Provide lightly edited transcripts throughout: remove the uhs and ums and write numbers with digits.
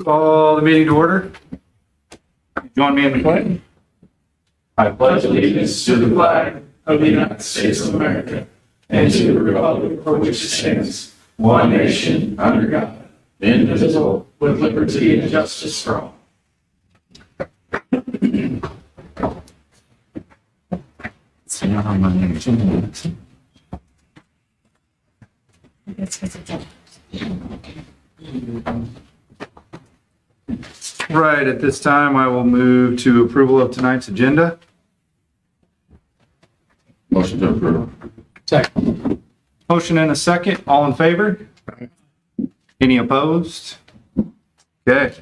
Call the meeting to order. Join me in the pledge. I pledge allegiance to the flag of the United States of America and to the republic for which it stands, one nation, under God, indivisible, with liberty and justice for all. Right, at this time, I will move to approval of tonight's agenda. Motion to approve. Second. Motion and a second. All in favor? Any opposed? Okay.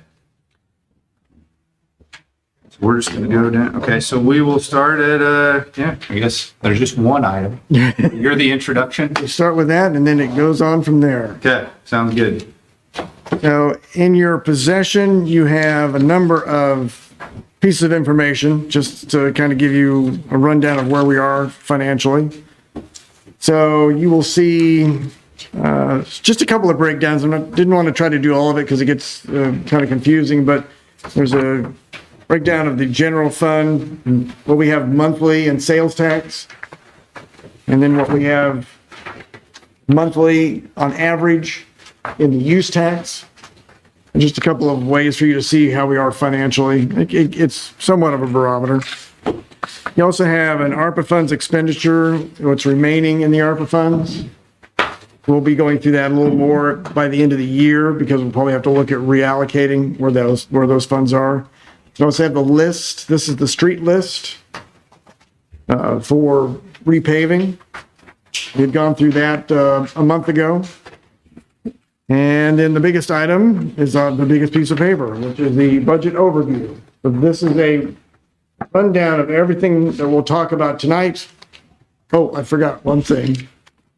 So we're just gonna go down. Okay, so we will start at, I guess there's just one item. You're the introduction. You start with that and then it goes on from there. Okay, sounds good. So in your possession, you have a number of pieces of information just to kind of give you a rundown of where we are financially. So you will see just a couple of breakdowns. Didn't want to try to do all of it because it gets kind of confusing, but there's a breakdown of the general fund, what we have monthly in sales tax, and then what we have monthly on average in the use tax. And just a couple of ways for you to see how we are financially. It's somewhat of a barometer. You also have an ARPA funds expenditure, what's remaining in the ARPA funds. We'll be going through that a little more by the end of the year because we'll probably have to look at reallocating where those funds are. You also have the list. This is the street list for repaving. We had gone through that a month ago. And then the biggest item is the biggest piece of paper, which is the budget overview. So this is a rundown of everything that we'll talk about tonight. Oh, I forgot one thing.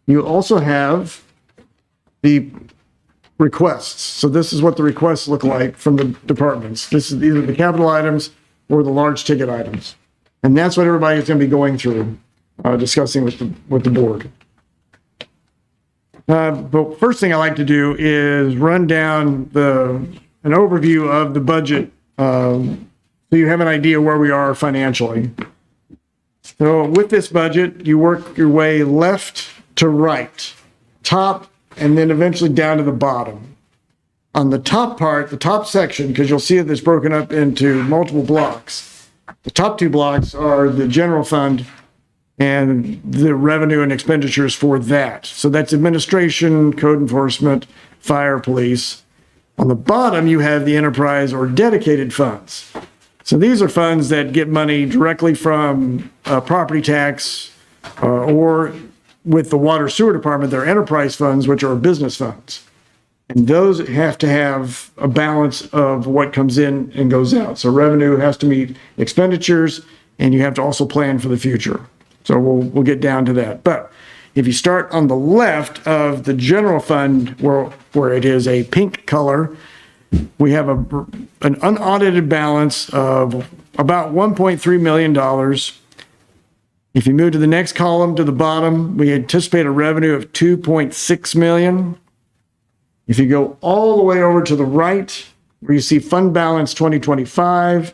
You also have the requests. So this is what the requests look like from the departments. This is either the capital items or the large ticket items. And that's what everybody is going to be going through, discussing with the board. But first thing I like to do is run down an overview of the budget so you have an idea where we are financially. So with this budget, you work your way left to right, top, and then eventually down to the bottom. On the top part, the top section, because you'll see that it's broken up into multiple blocks. The top two blocks are the general fund and the revenue and expenditures for that. So that's administration, code enforcement, fire, police. On the bottom, you have the enterprise or dedicated funds. So these are funds that get money directly from property tax or with the water sewer department, they're enterprise funds, which are business funds. And those have to have a balance of what comes in and goes out. So revenue has to meet expenditures, and you have to also plan for the future. So we'll get down to that. But if you start on the left of the general fund where it is a pink color, we have an unaudited balance of about $1.3 million. If you move to the next column to the bottom, we anticipate a revenue of $2.6 million. If you go all the way over to the right, where you see fund balance 2025,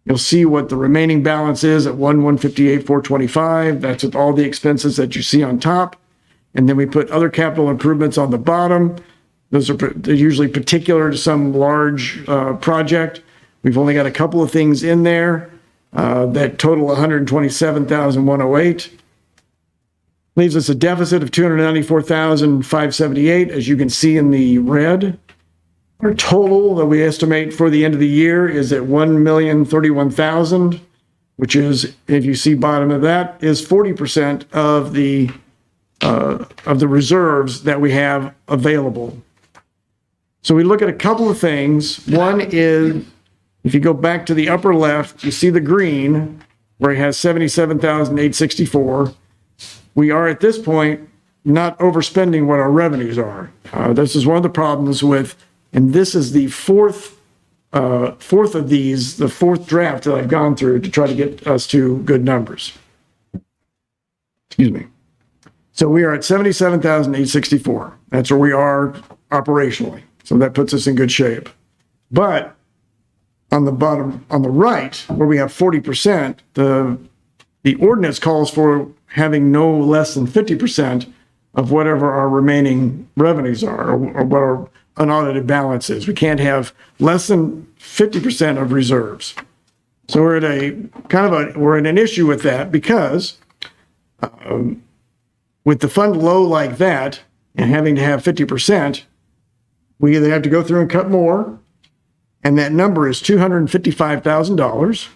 you'll see what the remaining balance is at $1,158,425. That's with all the expenses that you see on top. And then we put other capital improvements on the bottom. Those are they're usually particular to some large project. We've only got a couple of things in there that total $127,108. Leaves us a deficit of $294,578, as you can see in the red. Our total that we estimate for the end of the year is at $1,031,000, which is, if you see bottom of that, is 40% of the reserves that we have available. So we look at a couple of things. One is, if you go back to the upper left, you see the green where it has $77,864. We are at this point not overspending what our revenues are. This is one of the problems with. And this is the fourth of these, the fourth draft that I've gone through to try to get us to good numbers. Excuse me. So we are at $77,864. That's where we are operationally. So that puts us in good shape. But on the bottom, on the right, where we have 40%, the ordinance calls for having no less than 50% of whatever our remaining revenues are, or what our unaudited balance is. We can't have less than 50% of reserves. So we're we're in an issue with that because with the fund low like that and having to have 50%, we either have to go through and cut more, and that number is $255,000,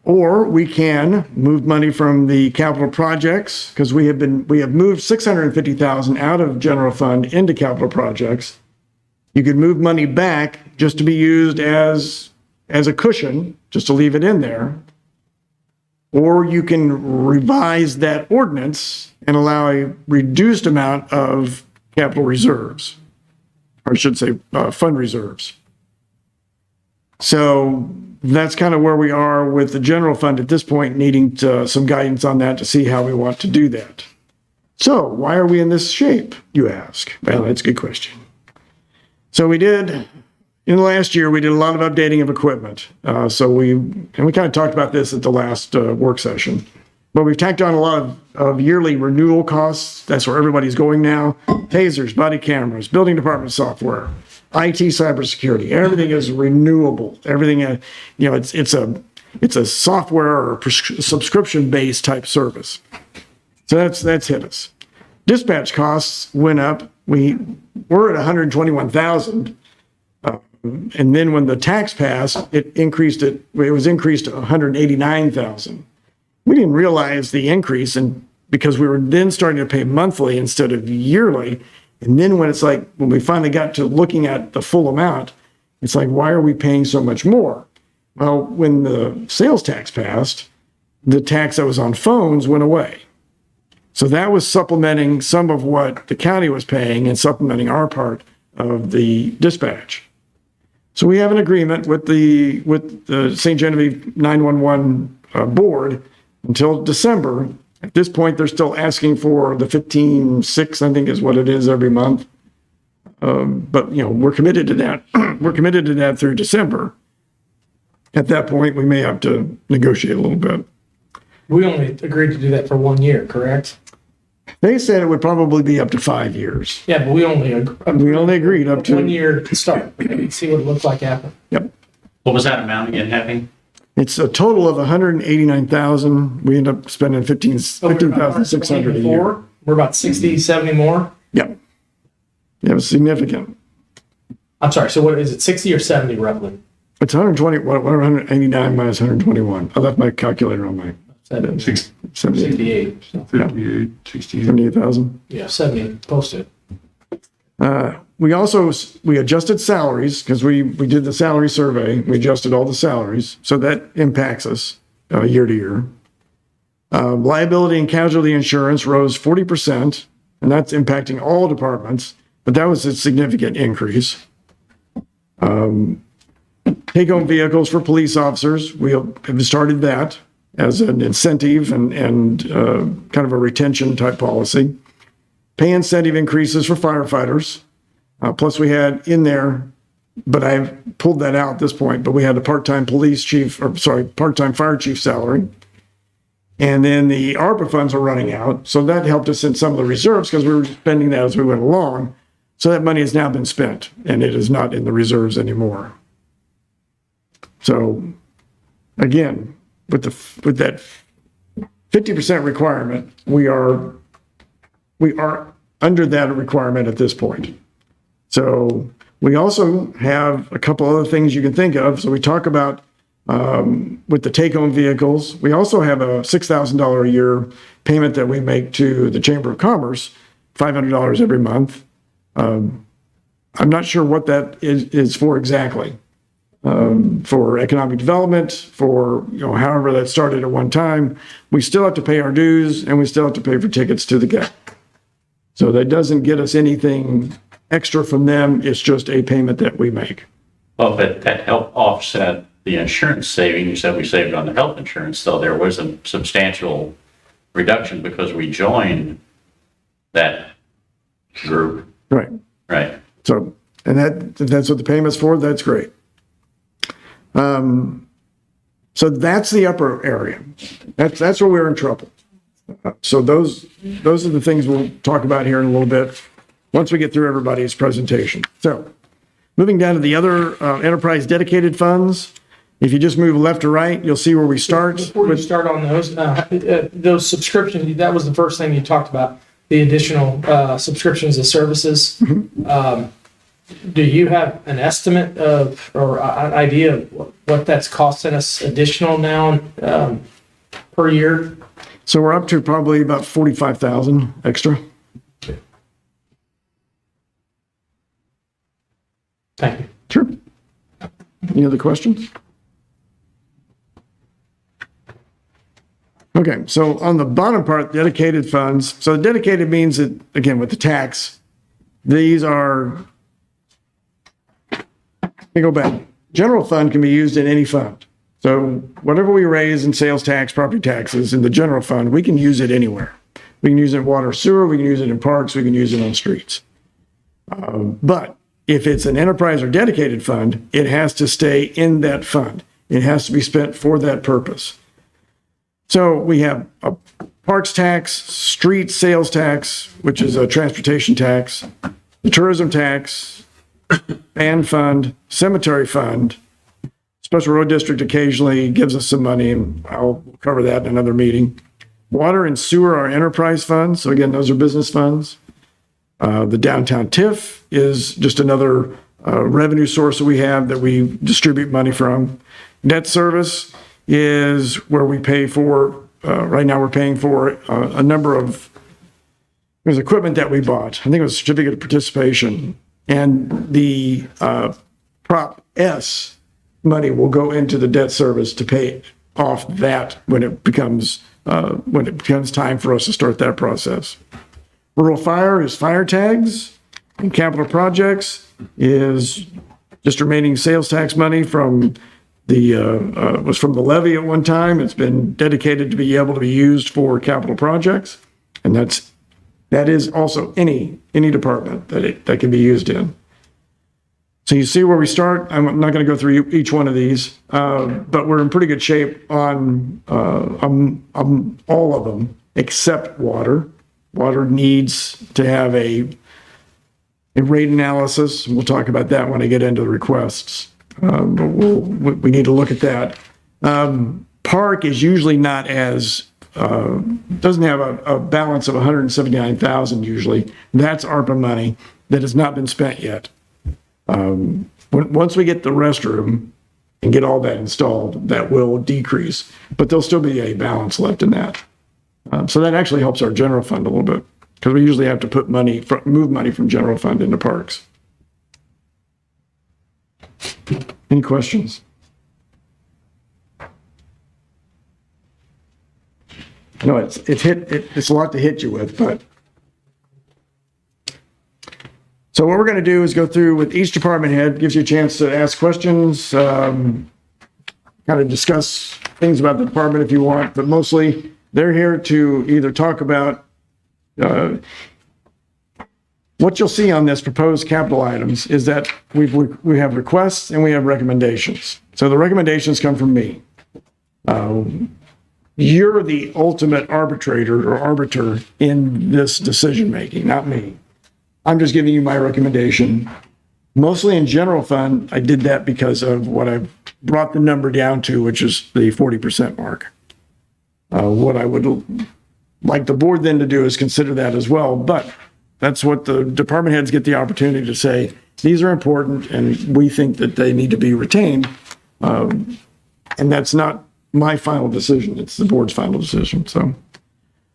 or we can move money from the capital projects, because we have moved $650,000 out of general fund into capital projects. You could move money back just to be used as a cushion, just to leave it in there. Or you can revise that ordinance and allow a reduced amount of capital reserves, or I should say fund reserves. So that's kind of where we are with the general fund at this point, needing some guidance on that to see how we want to do that. So why are we in this shape, you ask? Well, that's a good question. So in the last year, we did a lot of updating of equipment. We kind of talked about this at the last work session, but we've tacked on a lot of yearly renewal costs. That's where everybody's going now. Tasers, body cameras, building department software, IT, cybersecurity, everything is renewable. Everything, it's a software or subscription-based type service. So that's hit us. Dispatch costs went up. We're at $121,000. And then when the tax passed, it was increased to $189,000. We didn't realize the increase, and because we were then starting to pay monthly instead of yearly. And then when we finally got to looking at the full amount, it's like, why are we paying so much more? Well, when the sales tax passed, the tax that was on phones went away. So that was supplementing some of what the county was paying and supplementing our part of the dispatch. So we have an agreement with the St. Genevieve 911 board until December. At this point, they're still asking for the 15.6, I think is what it is every month. But we're committed to that. We're committed to that through December. At that point, we may have to negotiate a little bit. We only agreed to do that for 1 year, correct? They said it would probably be up to 5 years. Yeah, but we only agreed up to 1 year to start. See what it looked like happen. Yep. What was that amount again, Happy? It's a total of $189,000. We end up spending $15,600 a year. We're about 60, 70 more. Yep. Yeah, it's significant. I'm sorry. So what is it? 60 or 70 roughly? It's 189 minus 121. I left my calculator on my 68. 58, 78,000. Yeah, 70 posted. We adjusted salaries because we did the salary survey. We adjusted all the salaries. So that impacts us year to year. Liability and casualty insurance rose 40%, and that's impacting all departments, but that was a significant increase. Take-home vehicles for police officers, we have started that as an incentive and kind of a retention type policy. Pay incentive increases for firefighters. Plus we had in there, but I've pulled that out at this point, but we had a part-time part-time fire chief salary. And then the ARPA funds are running out. So that helped us in some of the reserves because we were spending that as we went along. So that money has now been spent and it is not in the reserves anymore. So again, with that 50% requirement, we are under that requirement at this point. So we also have a couple other things you can think of. So we talk about with the take-home vehicles. We also have a $6,000 a year payment that we make to the Chamber of Commerce, $500 every month. I'm not sure what that is for exactly. For economic development, for however that started at one time. We still have to pay our dues and we still have to pay for tickets to the game. So that doesn't get us anything extra from them. It's just a payment that we make. Well, but that helped offset the insurance saving. You said we saved on the health insurance, so there was a substantial reduction because we joined that group. Right. Right. So And if that's what the payment's for, that's great. So that's the upper area. That's where we're in trouble. So those are the things we'll talk about here in a little bit once we get through everybody's presentation. So moving down to the other enterprise dedicated funds, if you just move left to right, you'll see where we start. Before you start on those subscriptions, that was the first thing you talked about, the additional subscriptions and services. Do you have an estimate of, or an idea of what that's costing us additional now per year? So we're up to probably about 45,000 extra. Thank you. Sure. Any other questions? Okay, so on the bottom part, dedicated funds. So dedicated means that, again, with the tax, these are, let me go back. General fund can be used in any fund. So whatever we raise in sales tax, property taxes in the general fund, we can use it anywhere. We can use it in water, sewer, we can use it in parks, we can use it on streets. But if it's an enterprise or dedicated fund, it has to stay in that fund. It has to be spent for that purpose. So we have a parks tax, street sales tax, which is a transportation tax, the tourism tax, band fund, cemetery fund. Special road district occasionally gives us some money, and I'll cover that in another meeting. Water and sewer are enterprise funds. So again, those are business funds. The downtown TIF is just another revenue source that we have that we distribute money from. Debt service is where we pay for, right now we're paying for a number of, there's equipment that we bought. I think it was a certificate of participation. And the Prop S money will go into the debt service to pay off that when it becomes time for us to start that process. Rural fire is fire tags, and capital projects is just remaining sales tax money from was from the levy at one time. It's been dedicated to be able to be used for capital projects, and that is also any department that can be used in. So you see where we start. I'm not going to go through each one of these, but we're in pretty good shape on all of them except water. Water needs to have a rate analysis. We'll talk about that when I get into the requests. But we need to look at that. Park is usually not as, doesn't have a balance of 179,000 usually. That's ARPA money that has not been spent yet. Once we get the restroom and get all that installed, that will decrease, but there'll still be a balance left in that. So that actually helps our general fund a little bit because we usually have to move money from general fund into parks. Any questions? I know it's a lot to hit you with, but. So what we're going to do is go through with each department head, gives you a chance to ask questions, kind of discuss things about the department if you want, but mostly they're here to either talk about what you'll see on this proposed capital items is that we have requests and we have recommendations. So the recommendations come from me. You're the ultimate arbitrator or arbiter in this decision making, not me. I'm just giving you my recommendation. Mostly in general fund, I did that because of what I've brought the number down to, which is the 40% mark. What I would like the board then to do is consider that as well, but that's what the department heads get the opportunity to say, these are important and we think that they need to be retained. And that's not my final decision, it's the board's final decision. So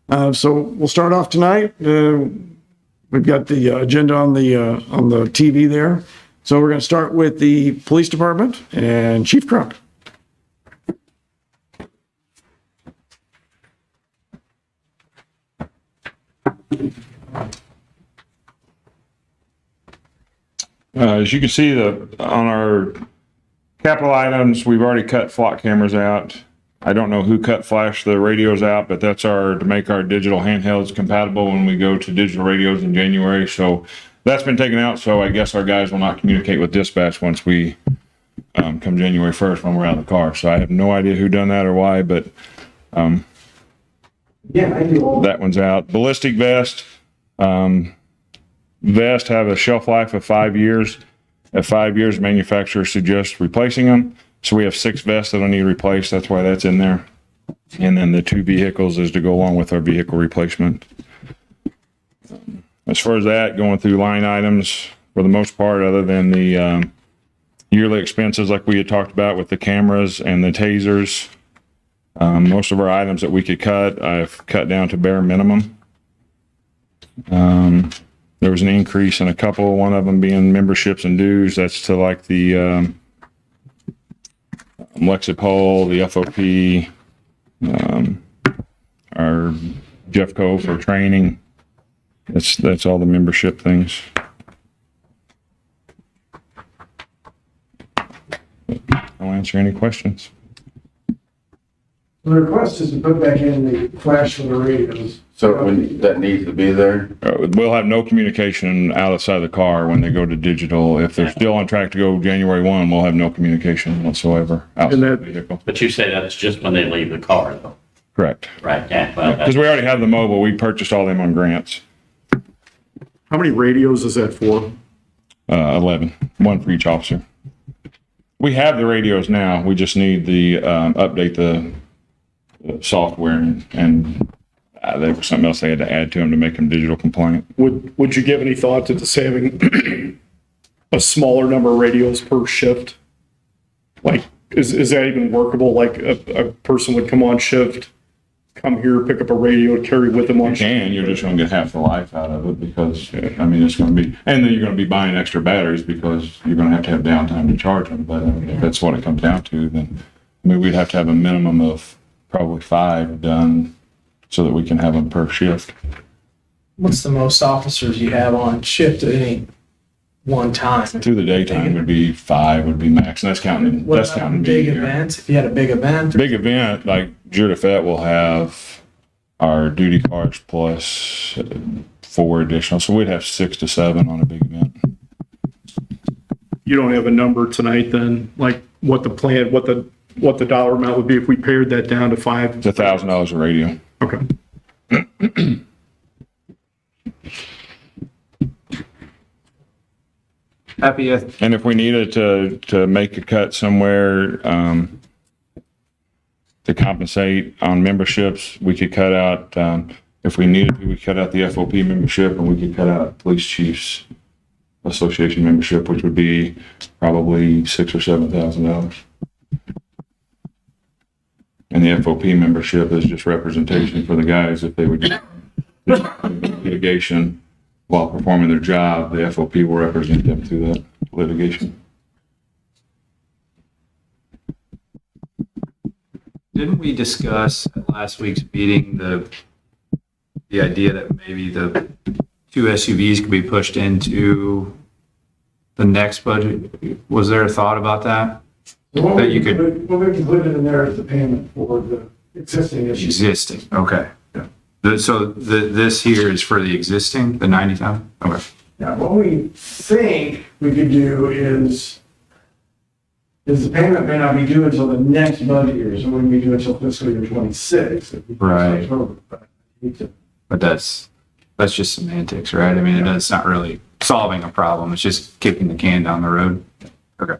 we'll start off tonight. We've got the agenda on the TV there. So we're going to start with the police department and Chief Crump. As you can see, on our capital items, we've already cut flock cameras out. I don't know who cut flash the radios out, but that's to make our digital handhelds compatible when we go to digital radios in January. So that's been taken out, so I guess our guys will not communicate with dispatch once we come January 1st when we're out of the car. So I have no idea who done that or why, but Yeah, I do. that one's out. Ballistic vest. Vest have a shelf life of 5 years. At 5 years, manufacturer suggests replacing them. So we have 6 vests that I need replaced. That's why that's in there. And then the 2 vehicles is to go along with our vehicle replacement. As far as that, going through line items, for the most part, other than the yearly expenses like we had talked about with the cameras and the tasers, most of our items that we could cut, I've cut down to bare minimum. There was an increase in a couple, one of them being memberships and dues. That's to like the Lexipol, the FOP, our Jeffco for training. That's all the membership things. I'll answer any questions. The request is to put back in the flash for the radios. So when that needs to be there, We'll have no communication outside the car when they go to digital. If they're still on track to go January 1, we'll have no communication whatsoever outside the vehicle. But you say that's just when they leave the car, though, Correct. right? Yeah, well, Because we already have the mobile. We purchased all them on grants. How many radios is that for? 11, one for each officer. We have the radios now. We just need the update the software and there was something else they had to add to them to make them digital compliant. Would you give any thought to just having a smaller number of radios per shift? Like, is that even workable? Like a person would come on shift, come here, pick up a radio, carry with them on shift? And you're just going to get half the life out of it because, I mean, it's going to be, and then you're going to be buying extra batteries because you're going to have downtime to charge them. But if that's what it comes down to, then, I mean, we'd have to have a minimum of probably 5 done so that we can have them per shift. What's the most officers you have on shift at any one time? Through the daytime would be 5 would be max, and that's counting, What that's about counting big being here. events? If you had a big event, Big event, like Judafet will have our duty cars plus 4 additional, so we'd have 6 to 7 on a big event. You don't have a number tonight then, like what the plan, what the dollar amount would be if we pared that down to 5? It's $1,000 a radio. Okay. Happy, And if we needed to make a cut somewhere, to compensate on memberships, we could cut out, if we needed to, we cut out the FOP membership and we could cut out Police Chiefs Association membership, which would be probably $6,000 or $7,000. And the FOP membership is just representation for the guys if they would do litigation while performing their job, the FOP will represent them through that litigation. didn't we discuss at last week's meeting the idea that maybe the 2 SUVs could be pushed into the next budget? Was there a thought about that? What That we you could- what we included in there is the payment for the existing issues. Existing, okay. So this here is for the existing, the 90,000? Okay. Now, what we think we could do is the payment may not be due until the next budget year, so it wouldn't be due until fiscal year 26. Right. But But that's just semantics, right? I mean, it's not really solving a problem. It's just kicking the can down the road. Okay.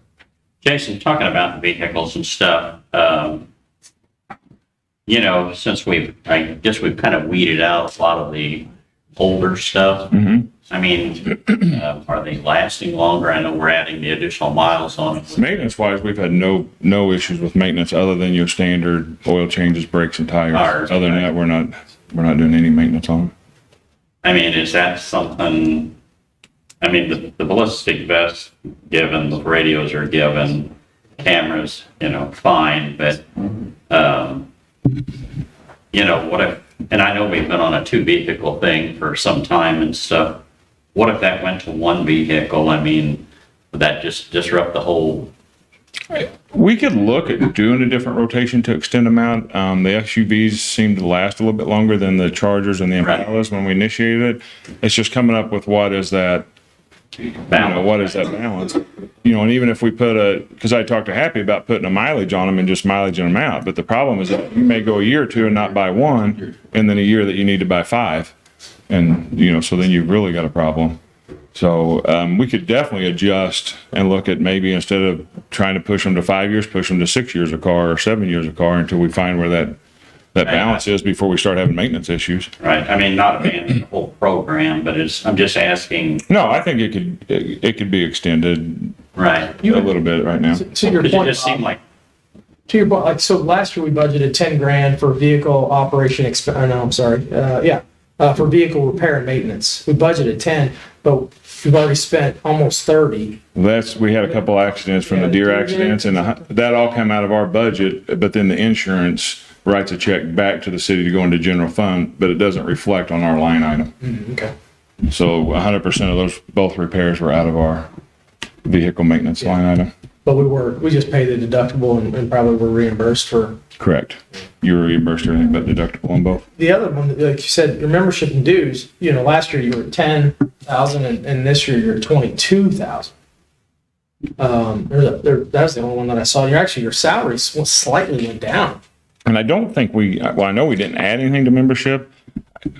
Jason, talking about vehicles and stuff, you know, since I guess we've kind of weeded out a lot of the older stuff. I mean, are they lasting longer? I know we're adding the additional miles on it. Maintenance wise, we've had no issues with maintenance other than your standard oil changes, brakes and tires. Tires, Other than okay. that, we're not doing any maintenance on them. I mean, is that something, I mean, the ballistic vest, given, the radios are given, cameras, you know, fine, but, you know, what if, and I know we've been on a 2-vehicle thing for some time and stuff. What if that went to 1 vehicle? I mean, would that just disrupt the whole? We could look at doing a different rotation to extend them out. The SUVs seem to last a little bit longer than the Chargers and the Right. Impalas when we initiated it. It's just coming up with what is that what is that balance? You know, and even if we put because I talked to Happy about putting a mileage on them and just mileaging them out, but the problem is that you may go a year or two and not buy one, and then a year that you need to buy 5. And, you know, so then you've really got a problem. So we could definitely adjust and look at maybe instead of trying to push them to 5 years, push them to 6 years a car or 7 years a car until we find where that balance is before we start having maintenance issues. Right, I mean, not abandon the whole program, but I'm just asking, No, I think it could be extended right? a little bit right now. To your Because it point, just seemed Bob, like, to your point, like, so last year we budgeted 10 grand for vehicle operation no, I'm sorry, for vehicle repair and maintenance. We budgeted 10, but we've already spent almost 30. We had a couple accidents from the deer accidents, and that all come out of our budget, but then the insurance writes a check back to the city to go into general fund, but it doesn't reflect on our line item. Okay. So 100% of both repairs were out of our vehicle maintenance line item. But we just paid the deductible and probably were reimbursed for. Correct. You were reimbursed everything but deductible on both. The other one, like you said, your membership and dues, you know, last year you were at 10,000 and this year you're at 22,000. That was the only one that I saw. Your salaries slightly went down. And I don't think I know we didn't add anything to membership.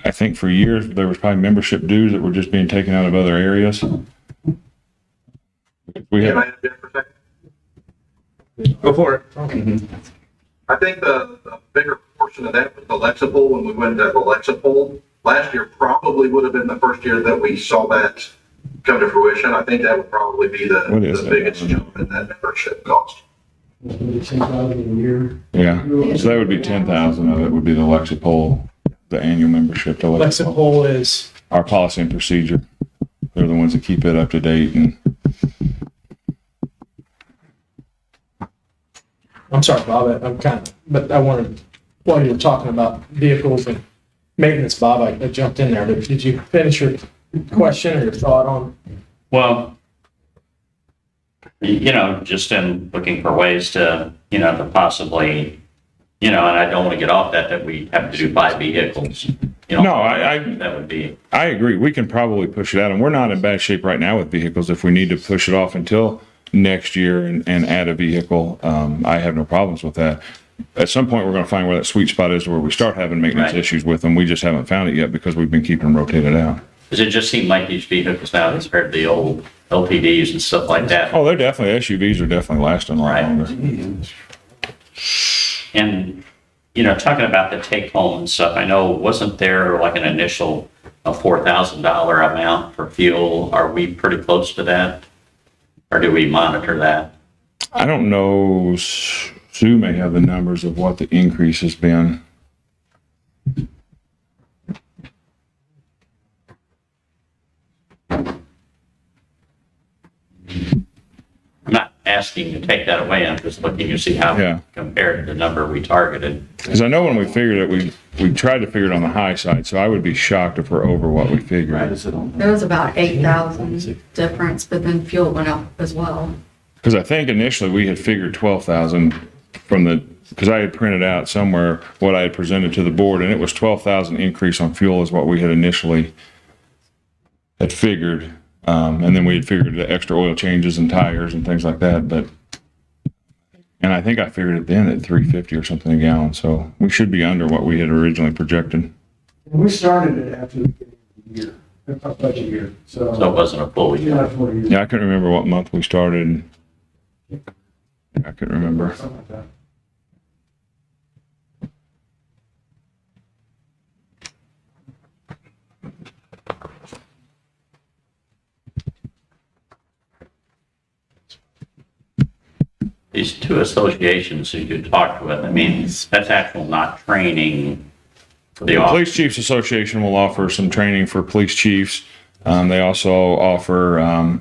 I think for years there was probably membership dues that were just being taken out of other areas. We Can I have, interject for a second? Go for it. I think the bigger portion of that was the Lexipol, when we went to the Lexipol. Last year probably would have been the first year that we saw that come to fruition. I think that would probably be What is the that? biggest jump in that membership cost. yeah, so that would be 10,000 of it would be the Lexipol, the annual membership to Lexipol. Lexipol is, Our policy and procedure. They're the ones that keep it up to date and I'm sorry, Bob, but I wanted, while you were talking about vehicles and maintenance, Bob, I jumped in there. Did you finish your question or your thought on? well, you know, just in looking for ways to, you know, to possibly, you know, and I don't want to get off that we have to do 5 vehicles. You know, No, that would be, I agree. We can probably push it out, and we're not in bad shape right now with vehicles. If we need to push it off until next year and add a vehicle, I have no problems with that. At some point, we're going to find where that sweet spot is where we start having maintenance Right. issues with them. We just haven't found it yet because we've been keeping them rotated out. because it just seemed like these vehicles now compared to the old LTDs and stuff like that. Oh, they're definitely, SUVs are definitely lasting a lot Right. longer. And, you know, talking about the take home and stuff, I know, wasn't there like an initial a $4,000 amount for fuel? Are we pretty close to that? Or do we monitor that? I don't know, Sue may have the numbers of what the increase has been. I'm not asking you to take that away, I'm just looking to see how Yeah. compared to the number we targeted. Because I know when we figured it, we tried to figure it on the high side, so I would be shocked if we're over what we figured. There was about 8,000 difference, but then fuel went up as well. Because I think initially we had figured 12,000 because I had printed out somewhere what I had presented to the board, and it was 12,000 increase on fuel is what we had initially had figured. And then we had figured the extra oil changes and tires and things like that, and I think I figured it then at $3.50 or something a gallon, so we should be under what we had originally projected. We started it after the beginning of the year, our budget year, So it wasn't a full year. not for you. Yeah, I couldn't remember what month we started. I couldn't remember. Something like that. These 2 associations that you talked with, I mean, that's actual not training for the The office. Police Chiefs Association will offer some training for police chiefs. They also offer,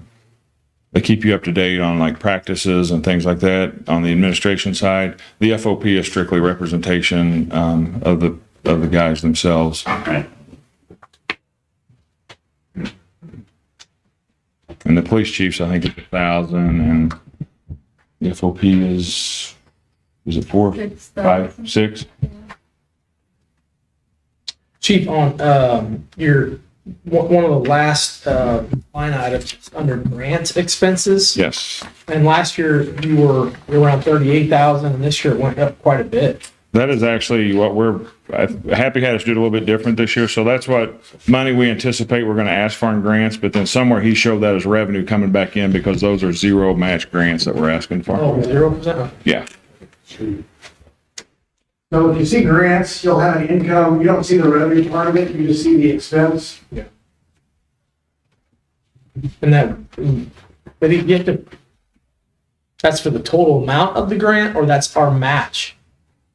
they keep you up to date on like practices and things like that on the administration side. The FOP is strictly representation of the guys themselves. Right. And the police chiefs, I think, is 1,000, and the FOP is it 4, 5, 6? Chief, on your one of the last line items under grant expenses. Yes. And last year you were around 38,000, and this year it went up quite a bit. That is actually what Happy had us do it a little bit different this year. So that's what money we anticipate we're going to ask for in grants, but then somewhere he showed that as revenue coming back in because those are zero match grants that we're asking for. Oh, 0%? Yeah. So if you see grants, you'll have an income, you don't see the revenue part of it, you just see the expense. And that, but you have to, that's for the total amount of the grant, or that's our match?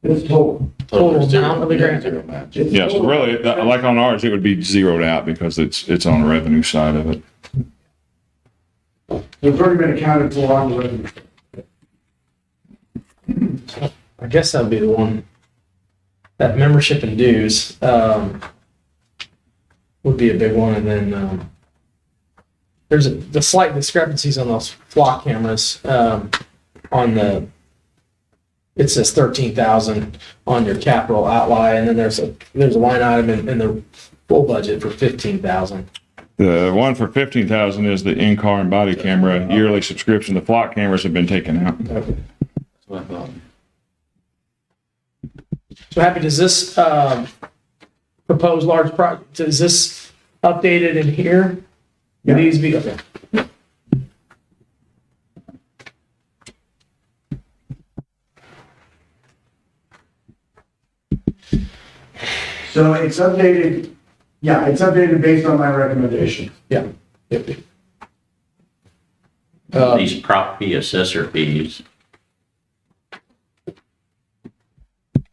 It's total. Total amount of the grant? It's Yeah. So total. really, like on ours, it would be zeroed out because it's on the revenue side of it. It's already been accounted for on the revenue. I guess that'd be the one. That membership and dues would be a big one, and then there's the slight discrepancies on those flock cameras. It says 13,000 on your capital outlay, and then there's a line item in the full budget for 15,000. The one for 15,000 is the in-car and body camera yearly subscription. The flock cameras have been taken out. Okay. So Happy, does this proposed large project, is this updated in here? Yeah. These be, okay. So it's updated, yeah, it's updated based on my recommendation. Yeah. Yep. These prop fee assessor fees,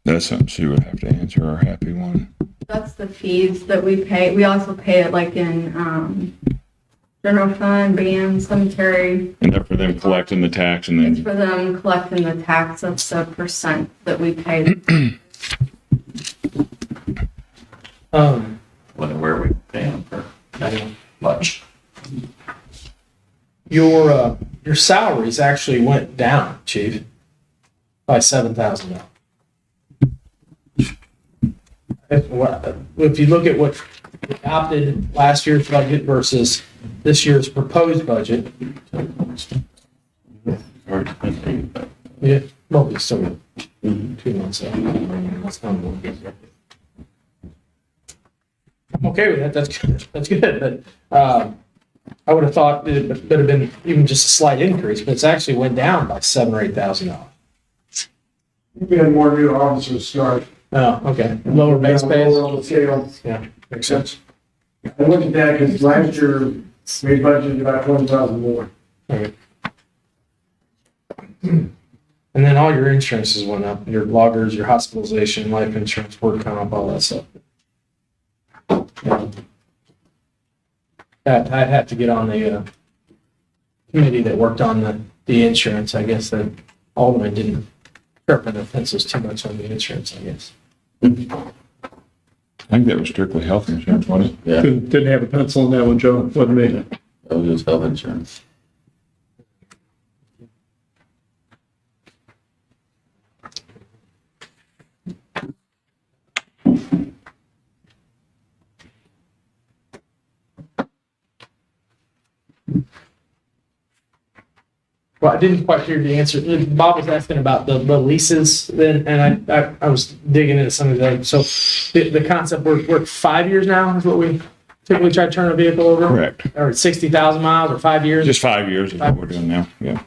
That's something she would have to answer, our Happy one. That's the fees that we pay. We also pay it like in, general fund, band, cemetery. And they're for them collecting the tax and It's then, for them collecting the tax of the percent that we pay. where we pay them for that much. Your salaries actually went down, Chief, by $7,000. If you look at what adopted last year's budget versus this year's proposed budget, yeah, well, we still got 2 months out. That's not more. I'm okay with that. That's good. That's good. But I would have thought it would have been even just a slight increase, but it's actually went down by $7,000 or $8,000. We had more new officers start. Oh, okay. Lower base pay. Lower on the scale. Yeah, makes sense. I looked at that because last year we budgeted about 20,000 more. Okay. And then all your insurances went up. Your loggers, your hospitalization, life insurance, work comp, all that stuff. I'd have to get on the committee that worked on the insurance. I guess that Aldermen didn't sharpen their pencils too much on the insurance, I guess. I think that was strictly health insurance, wasn't it? Didn't have a pencil in that one, Joe, wasn't me. That was just health insurance. Well, I didn't quite hear the answer. Bob was asking about the leases then, and I was digging into some of them. So the concept, we're 5 years now is what we typically try to turn a vehicle over? Correct. Or 60,000 miles or 5 years? Just 5 years is what we're doing now, yeah.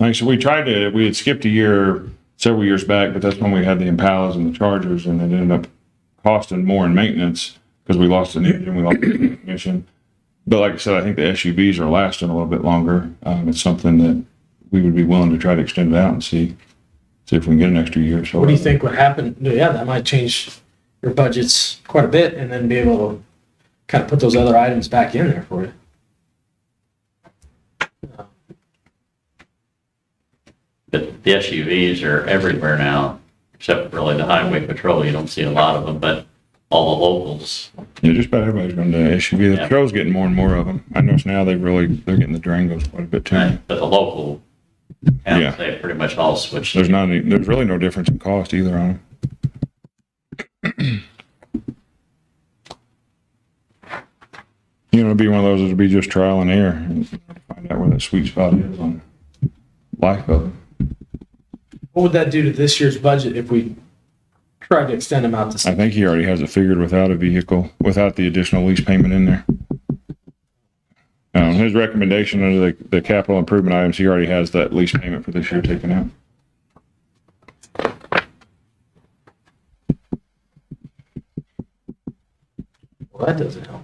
Like, so we had skipped a year several years back, but that's when we had the Impalas and the Chargers, and it ended up costing more in maintenance because we lost an engine, we lost the transmission. But like I said, I think the SUVs are lasting a little bit longer. It's something that we would be willing to try to extend it out and see if we can get an extra year. So What do you think would happen? Yeah, that might change your budgets quite a bit and then be able to kind of put those other items back in there for you. But the SUVs are everywhere now, except really the highway patrol. You don't see a lot of them, but all the locals. Yeah, just about everybody's going to SUV. The Yeah. Patrol's getting more and more of them. I notice now they're getting the Durangos quite a bit too. Right. But the local towns, Yeah. they pretty much all switched. There's really no difference in cost either on them. it'll be one of those that'll be just trial and error and find out where that sweet spot is on life of it. What would that do to this year's budget if we tried to extend them out to? I think he already has it figured without a vehicle, without the additional lease payment in there. His recommendation under the capital improvement items, he already has that lease payment for this year taken out. Well, that doesn't help.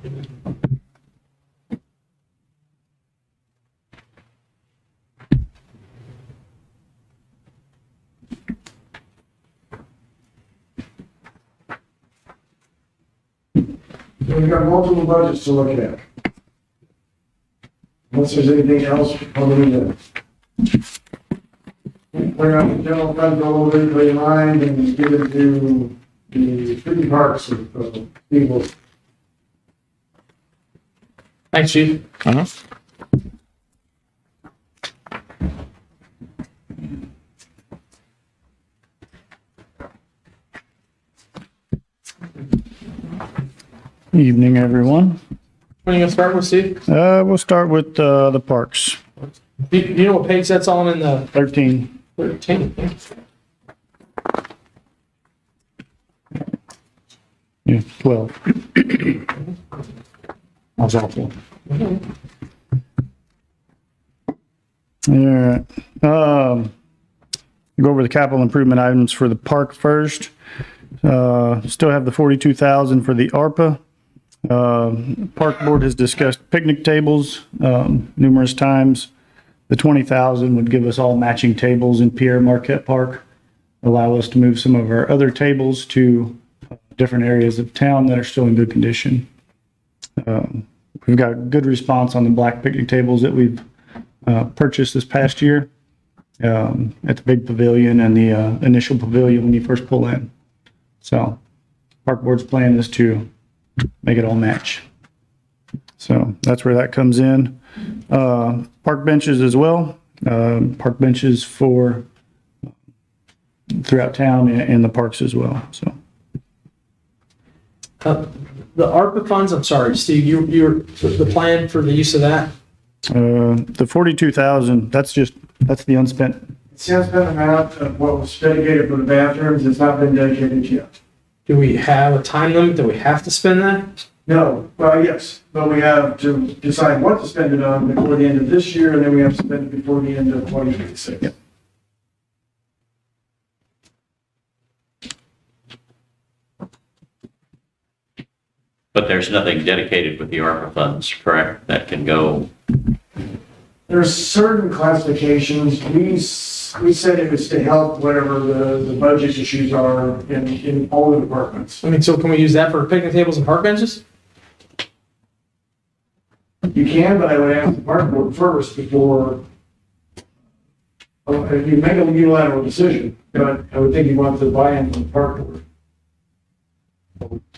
We've got multiple budgets to look at. Unless there's anything else, I'll leave it. We're on the general fund, go over it, lay line, and give it to the city parks of people. Thanks, Chief. Uh-huh. Evening, everyone. When are you gonna start with, Steve? We'll start with the parks. You know what page that's on in the 13. 13? Yeah, 12. That's awful. All right. Go over the capital improvement items for the park first. Still have the 42,000 for the ARPA. Park board has discussed picnic tables numerous times. The 20,000 would give us all matching tables in Pierre Marquette Park, allow us to move some of our other tables to different areas of town that are still in good condition. We've got good response on the black picnic tables that we've purchased this past year at the big pavilion and the initial pavilion when you first pull in. So park board's plan is to make it all match. So that's where that comes in. Park benches as well. Park benches for throughout town and the parks as well. So The ARPA funds, I'm sorry, Steve, you're, the plan for the use of that? the 42,000, that's the unspent. It's the unspent amount of what was dedicated for the bathrooms, it's not been dedicated yet. Do we have a time limit that we have to spend that? No, well, yes, but we have to decide what to spend it on before the end of this year, and then we have to spend it before the end of 2026. Yep. But there's nothing dedicated with the ARPA funds, correct? That can go, There's certain classifications, we said it was to help whatever the budget issues are in all the departments. I mean, so can we use that for picnic tables and park benches? You can, but I would ask the park board first before, if you make a unilateral decision, but I would think you want the buy-in from the park board.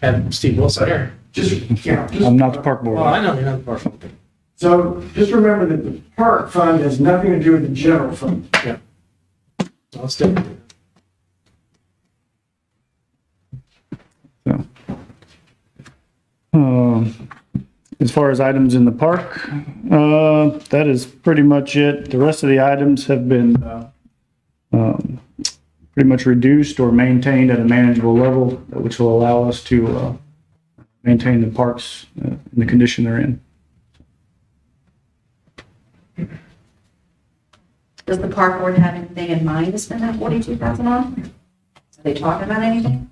Have Steve Wilson here. I'm not the park board. Well, I know you're not the park board. So just remember that the park fund has nothing to do with the general fund. Yeah. So let's do it. So, as far as items in the park, that is pretty much it. The rest of the items have been pretty much reduced or maintained at a manageable level, which will allow us to maintain the parks in the condition they're in. Does the park board have anything in mind to spend that 42,000 on? Are they talking about anything?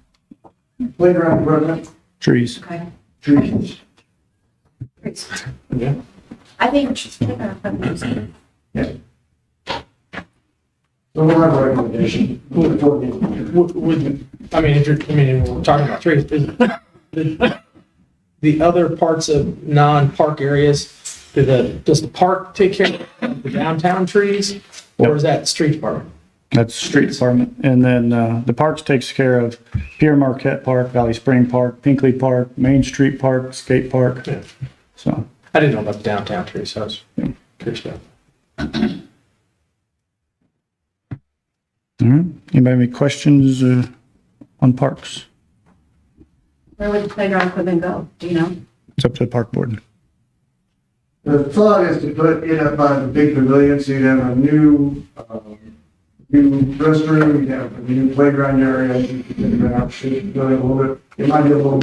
Playground equipment, Trees. Okay. trees. Yeah. I think we should take that up. Yeah. So we'll have a recommendation. before the end of the year. Would, I mean, if we're talking about trees, the other parts of non-park areas, does the park take care of the downtown trees? Or is that street department? That's street department. And then the parks takes care of Pierre Marquette Park, Valley Spring Park, Pinkley Park, Main Street Park, Skate Park. Yeah. So, I didn't know about the downtown trees, so I was curious about that. all right. Anybody have any questions on parks? Where would the playground equipment go? Do you know? It's up to the park board. The thought is to put it up by the big pavilion, so you'd have a new restroom, you'd have a new playground area, you could think about the pavilion a little bit. It might be a little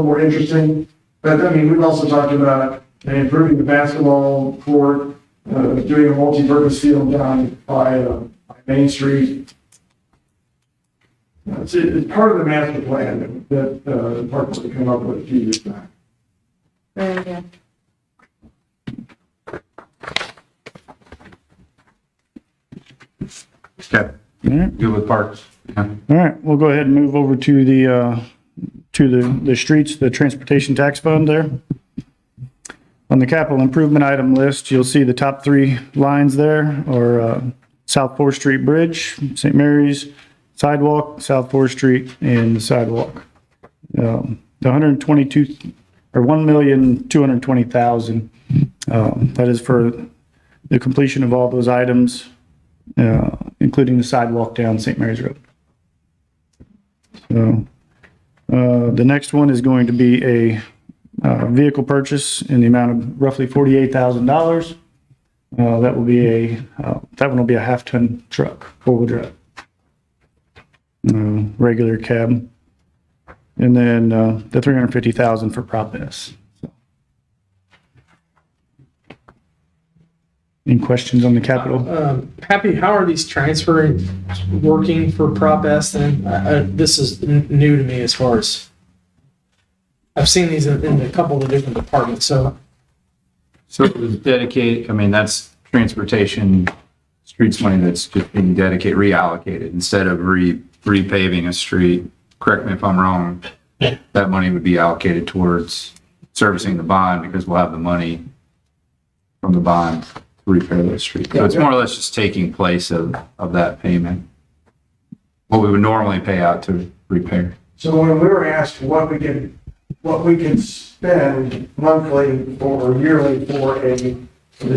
more interesting. But I mean, we've also talked about improving the basketball court, doing a multi-purpose field down by Main Street. It's part of the master plan that the park board came up with a few years back. Very good. Okay, All right. good with parks. Yeah. All right, we'll go ahead and move over to the streets, the transportation tax fund there. On the capital improvement item list, you'll see the top three lines there are South 4th Street Bridge, St. Mary's sidewalk, South 4th Street, and the sidewalk. The 122 or 1,220,000. That is for the completion of all those items, including the sidewalk down St. Mary's Road. So the next one is going to be a vehicle purchase in the amount of roughly $48,000. That will be that one will be a half-ton truck, four-wheel drive, regular cab, and then the $350,000 for Prop S. So. Any questions on the capital? Happy, how are these transferring working for Prop S then? This is new to me as far as, I've seen these in a couple of different departments, so. So it was dedicated, I mean, that's transportation, streets money that's just being dedicated, reallocated, instead of repaving a street. Correct me if I'm wrong, that money would be allocated towards servicing the bond, because we'll have the money from the bond to repair those streets. So it's more or less just taking place of that payment, what we would normally pay out to repair. So when we were asked what we could spend monthly or yearly for the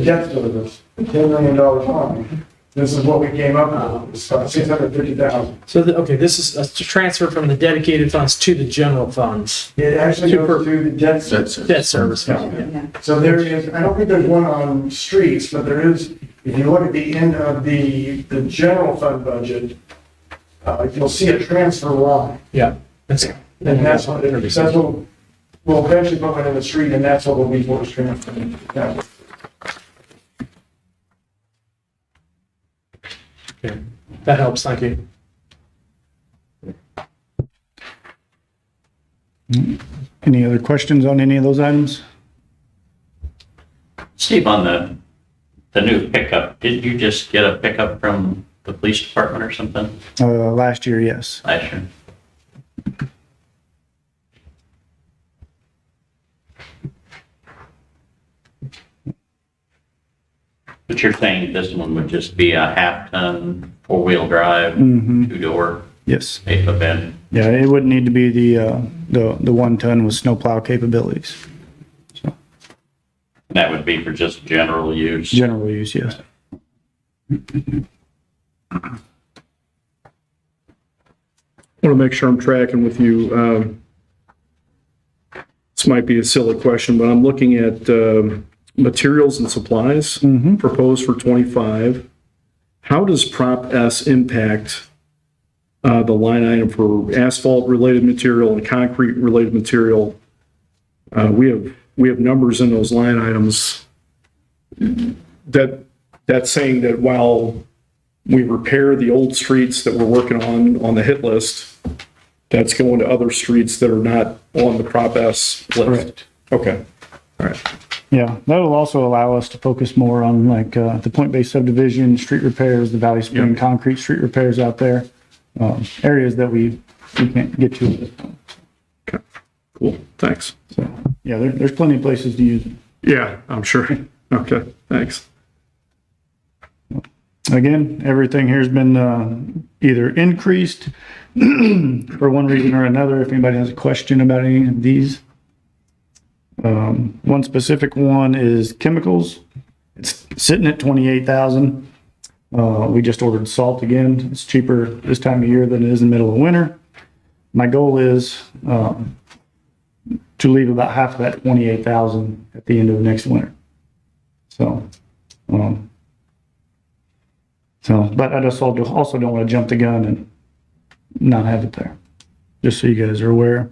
debt service, a $10 million bond, this is what we came up with, it's about $650,000. So, this is a transfer from the dedicated funds to the general funds. It actually goes to the debt service. Debt service fund, yeah. So there is, I don't think there's one on streets, but there is, if you look at the end of the general fund budget, you'll see a transfer line. Yeah. And that's what we'll eventually put it in the street, and that's what will be forced transferring. Yeah. Okay. That helps, thank you. Any other questions on any of those items? Steve, on the new pickup, did you just get a pickup from the police department or something Last year, yes. last year? But you're saying this one would just be a half-ton, four-wheel drive, two-door, Yes. 8-foot bed? Yeah, it wouldn't need to be the 1 ton with snowplow capabilities. That would be for just general use? General use, yes. I want to make sure I'm tracking with you. This might be a silly question, but I'm looking at materials and supplies proposed for 25. How does Prop S impact the line item for asphalt-related material and concrete-related material? We have numbers in those line items that's saying that while we repair the old streets that we're working on the hit list, that's going to other streets that are not on the Prop S list. Correct. Okay. All right. Yeah, that'll also allow us to focus more on like the point-based subdivision, street repairs, the Valley Spring concrete street repairs out there, areas that we can't get to at this point. Okay. Cool. Thanks. So, yeah, there's plenty of places to use it. Yeah, I'm sure. Okay. Thanks. Again, everything here has been either increased for one reason or another. If anybody has a question about any of these. One specific one is chemicals. It's sitting at 28,000. We just ordered salt again. It's cheaper this time of year than it is in the middle of winter. My goal is to to leave about half of that 28,000 at the end of next winter. So, but I just also don't want to jump the gun and not have it there, just so you guys are aware.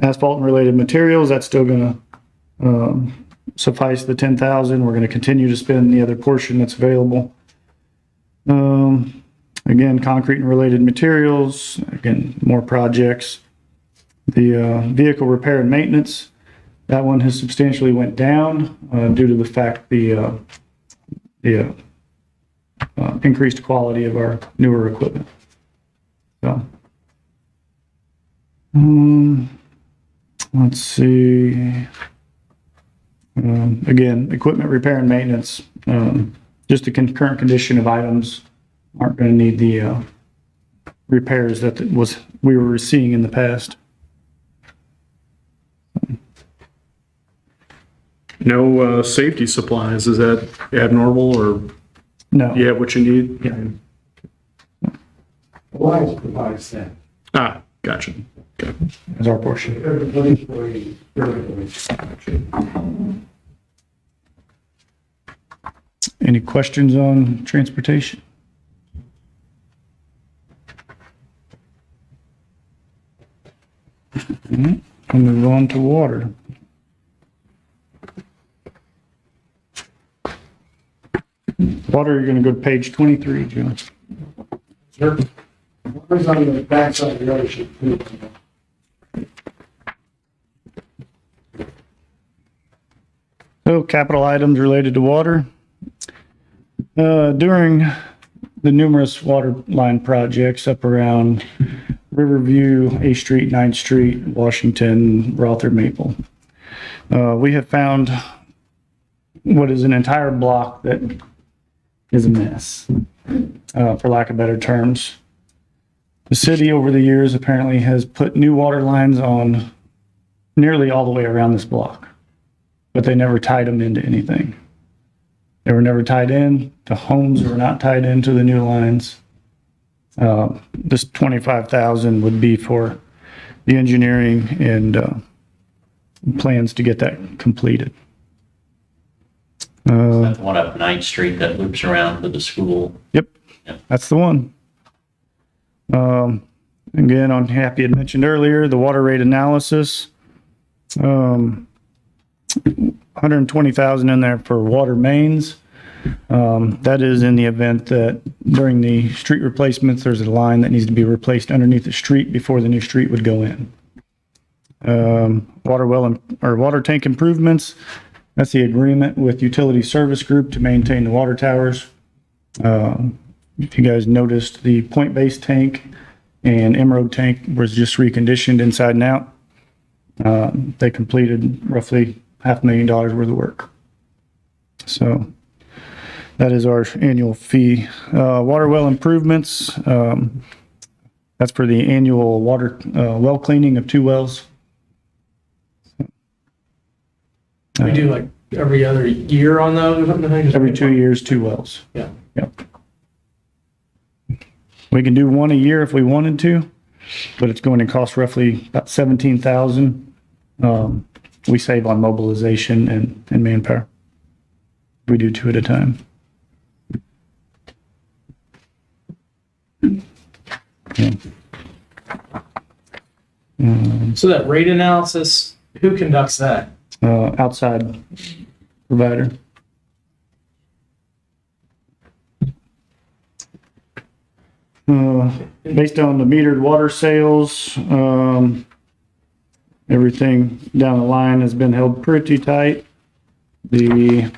Asphalt and related materials, that's still gonna suffice the 10,000. We're gonna continue to spend the other portion that's available. Again, concrete and related materials, again, more projects. The vehicle repair and maintenance, that one has substantially went down due to the fact the increased quality of our newer equipment. So, let's see. Again, equipment repair and maintenance, just the current condition of items aren't going to need the repairs that we were seeing in the past. No safety supplies, is that abnormal or No. you have what you need? Yeah. Wise provides that. Ah, gotcha. Okay. Is our portion. Everybody. Any questions on transportation? We'll move on to water. Water, you're gonna go to page 23, Joe. Sure. Where's on the backside of the other sheet? So capital items related to water. During the numerous water line projects up around Riverview, A Street, 9th Street, Washington, Rother, Maple, we have found what is an entire block that is a mess, for lack of better terms. The city over the years apparently has put new water lines on nearly all the way around this block, but they never tied them into anything. They were never tied in. The homes were not tied into the new lines. This 25,000 would be for the engineering and plans to get that completed. That's the one up 9th Street that loops around to the school. Yep, Yep. that's the one. Again, I'm happy I mentioned earlier, the water rate analysis. 120,000 in there for water mains. That is in the event that during the street replacements, there's a line that needs to be replaced underneath the street before the new street would go in. Water well or water tank improvements. That's the agreement with Utility Service Group to maintain the water towers. If you guys noticed, the point-based tank and emerald tank was just reconditioned inside and out. They completed roughly $500,000 worth of work. So that is our annual fee. Water well improvements. That's for the annual water well cleaning of 2 wells. We do like every other year on those or something? Every 2 years, 2 wells. Yeah. Yep. We can do 1 a year if we wanted to, but it's going to cost roughly about $17,000. We save on mobilization and manpower. We do 2 at a time. Yeah. So that rate analysis, who conducts that? Outside provider. Based on the metered water sales, everything down the line has been held pretty tight. The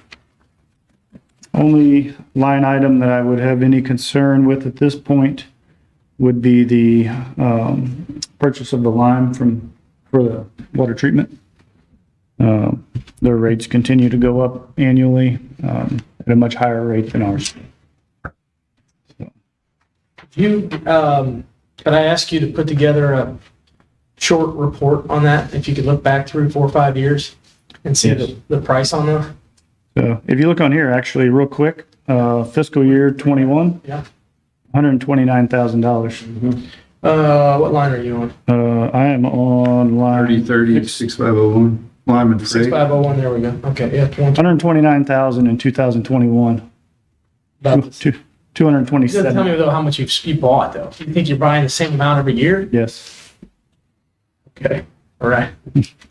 only line item that I would have any concern with at this point would be the purchase of the lime for the water treatment. Their rates continue to go up annually at a much higher rate than ours. Could I ask you to put together a short report on that? If you could look back 3, 4, 5 years and see Yes. the price on those? So if you look on here, actually, real quick, fiscal year 21, Yeah. $129,000. What line are you on? I am on line 6501, Lyman Freight. 6501, there we go. Okay, yeah, 20. 129,000 in 2021. About this. Two- You gotta tell me 227. though how much you bought though. You think you're buying the same amount every year? Yes. Okay, all right.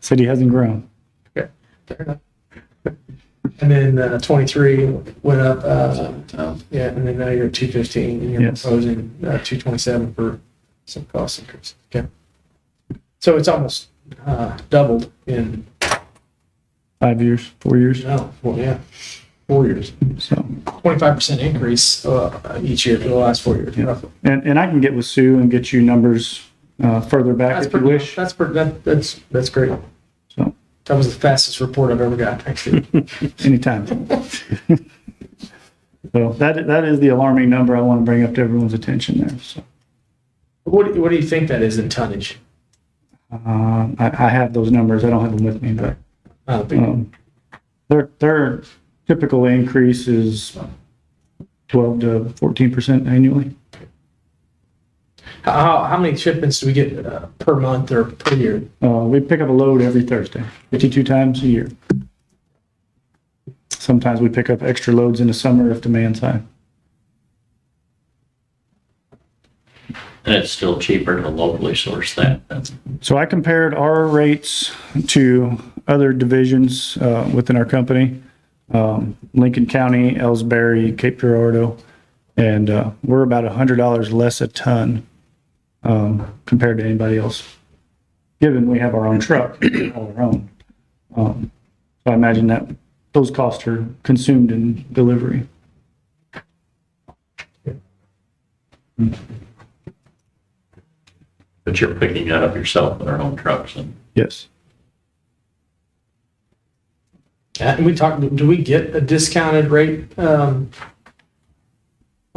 City hasn't grown. Okay, fair enough. And then 23 went up, yeah, and then now you're at 215 and you're Yes. proposing 227 for some cost increase. Okay. So it's almost doubled in, 5 years, 4 years. no, well, yeah, 4 years. So, 25% increase each year for the last 4 years, Yeah. roughly. and I can get with Sue and get you numbers further back That's if you pretty, wish. that's great. So, That was the fastest report I've ever got. Thanks, Steve. anytime. So that is the alarming number I want to bring up to everyone's attention there. So, What do you think that is in tonnage? I have those numbers. I don't have them with me, but their typical increase is 12 to 14% annually. How many shipments do we get per month or per year? We pick up a load every Thursday, 52 times a year. Sometimes we pick up extra loads in the summer if demand's high. And it's still cheaper to locally source that. So I compared our rates to other divisions within our company, Lincoln County, Ellsbury, Cape Girardeau, and we're about $100 less a ton compared to anybody else, given we have our own truck, all our own. So I imagine that those costs are consumed in delivery. But you're picking that up yourself with our own trucks and Yes. And we talked, do we get a discounted rate? Or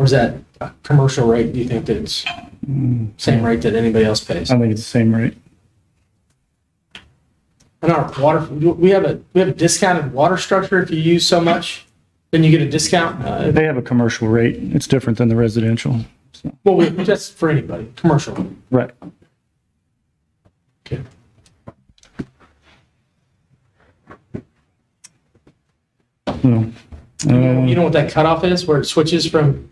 is that a commercial rate? Do you think that it's same rate that anybody else pays? I think it's the same rate. And our water, we have a discounted water structure. If you use so much, then you get a discount. They have a commercial rate. It's different than the residential. So, Well, that's for anybody, commercial. right. Okay. So, You know what that cutoff is, where it switches from,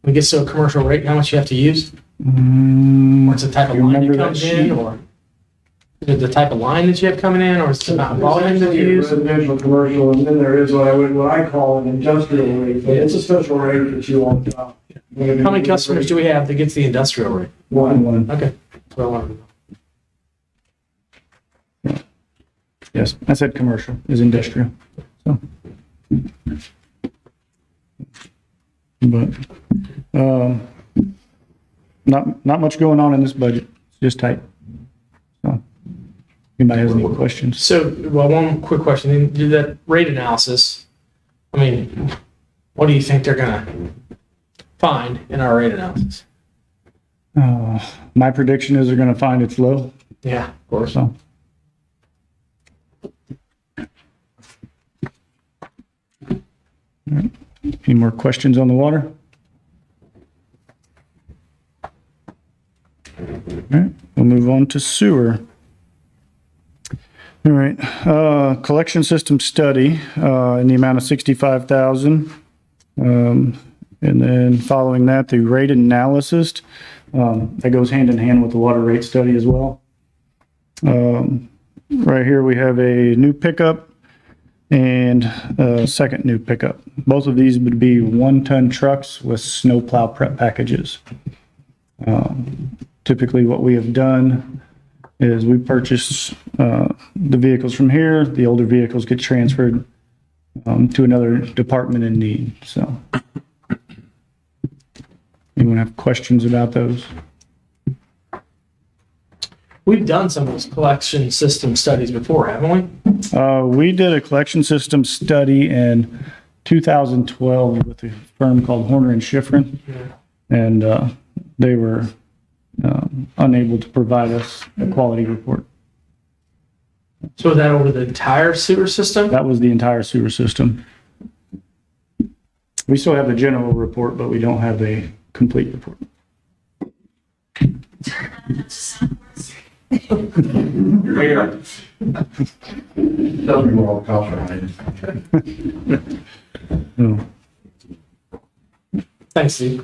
when it gets to a commercial rate, how much you have to use? Or it's the type of You line that remember that comes in, sheet? or is it the type of line that you have coming in, or is it the amount of volume that you use? Residential, commercial, and then there is what I call an industrial rate, but it's a special rate that you won't. How many customers do we have that gets the industrial rate? One. Okay. That's what I wanted to know. yes, I said commercial is industrial. So. But, not much going on in this budget. It's just tight. So, anybody has any questions? So, well, one quick question, in that rate analysis, I mean, what do you think they're gonna find in our rate analysis? My prediction is they're gonna find it's low, Yeah, of course. so. All right. Any more questions on the water? All right, we'll move on to sewer. All right, collection system study, in the amount of 65,000. And then following that, the rate analysis, that goes hand in hand with the water rate study as well. Right here, we have a new pickup and a second new pickup. Both of these would be 1-ton trucks with snowplow prep packages. Typically, what we have done is we purchase the vehicles from here. The older vehicles get transferred to another department in need. So, anyone have questions about those? We've done some of those collection system studies before, haven't we? We did a collection system study in 2012 with a firm called Horner and Schifrin, and they were unable to provide us a quality report. So is that over the entire sewer system? That was the entire sewer system. We still have the general report, but we don't have a complete report. Thanks, Steve.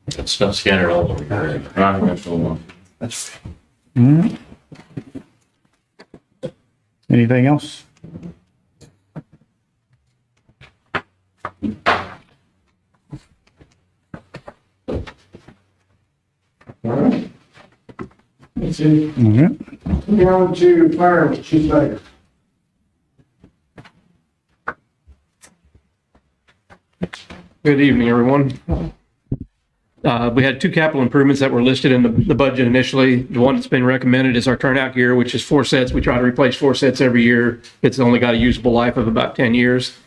That stuff scattered all over. I think that's all. Anything else? Let's see. All right. Down to fire, Chief Baker. Good evening, everyone. We had two capital improvements that were listed in the budget initially. The one that's been recommended is our turnout gear, which is 4 sets. We try to replace 4 sets every year. It's only got a usable life of about 10 years.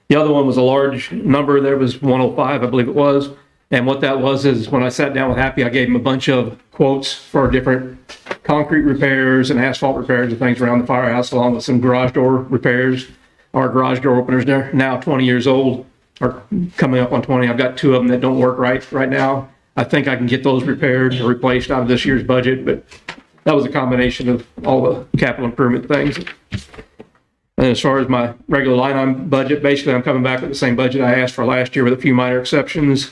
The other one was a large number. There was 105, I believe it was. And what that was is when I sat down with Happy, I gave him a bunch of quotes for different concrete repairs and asphalt repairs and things around the firehouse, along with some garage door repairs. Our garage door openers, they're now 20 years old, or coming up on 20. I've got 2 of them that don't work right now. I think I can get those repaired or replaced out of this year's budget, but that was a combination of all the capital improvement things. And as far as my regular line item budget, basically I'm coming back with the same budget I asked for last year with a few minor exceptions.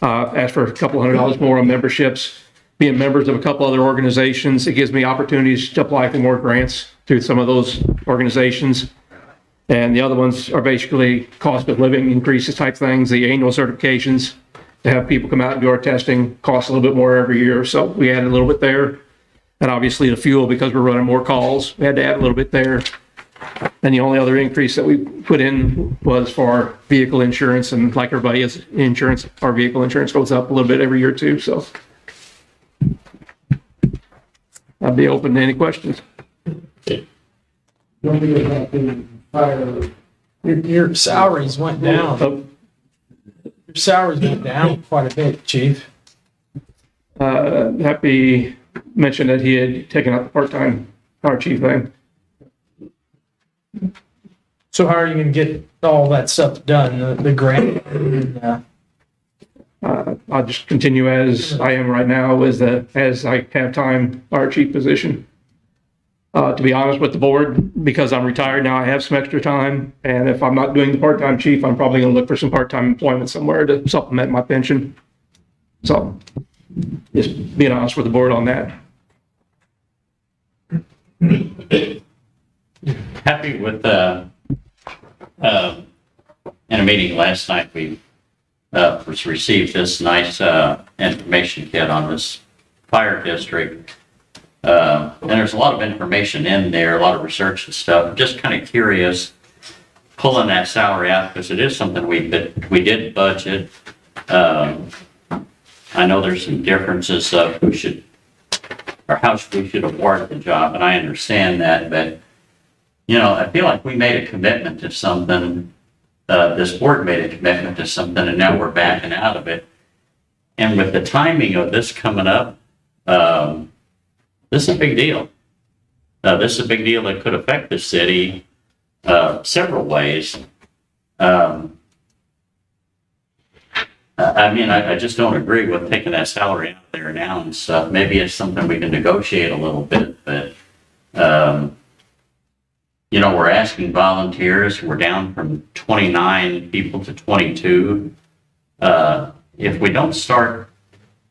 Asked for a couple $100 more on memberships. Being members of a couple other organizations, it gives me opportunities to apply for more grants through some of those organizations. And the other ones are basically cost of living increases type things. The annual certifications to have people come out and do our testing costs a little bit more every year. So we added a little bit there. And obviously the fuel, because we're running more calls, we had to add a little bit there. And the only other increase that we put in was for our vehicle insurance. And like everybody has insurance, our vehicle insurance goes up a little bit every year too. So I'd be open to any questions. Don't be about the fire. Your salaries went down. Oh, Your salaries went down quite a bit, Chief. Happy mentioned that he had taken out the part-time fire chief thing. So how are you gonna get all that stuff done, the grant? I'll just continue as I am right now, as I have time, our chief position. To be honest with the board, because I'm retired now, I have some extra time. And if I'm not doing the part-time chief, I'm probably gonna look for some part-time employment somewhere to supplement my pension. So just being honest with the board on that. Happy with, in a meeting last night, we received this nice information kit on this fire district. And there's a lot of information in there, a lot of research and stuff. I'm just kind of curious, pulling that salary out, because it is something we did budget. I know there's some differences of who should, or how we should award the job, and I understand that, but you know, I feel like we made a commitment to something, this board made a commitment to something, and now we're backing out of it. And with the timing of this coming up, this is a big deal. This is a big deal that could affect the city several ways. I mean, I just don't agree with taking that salary out there now and stuff. Maybe it's something we can negotiate a little bit, but you know, we're asking volunteers. We're down from 29 people to 22. If we don't start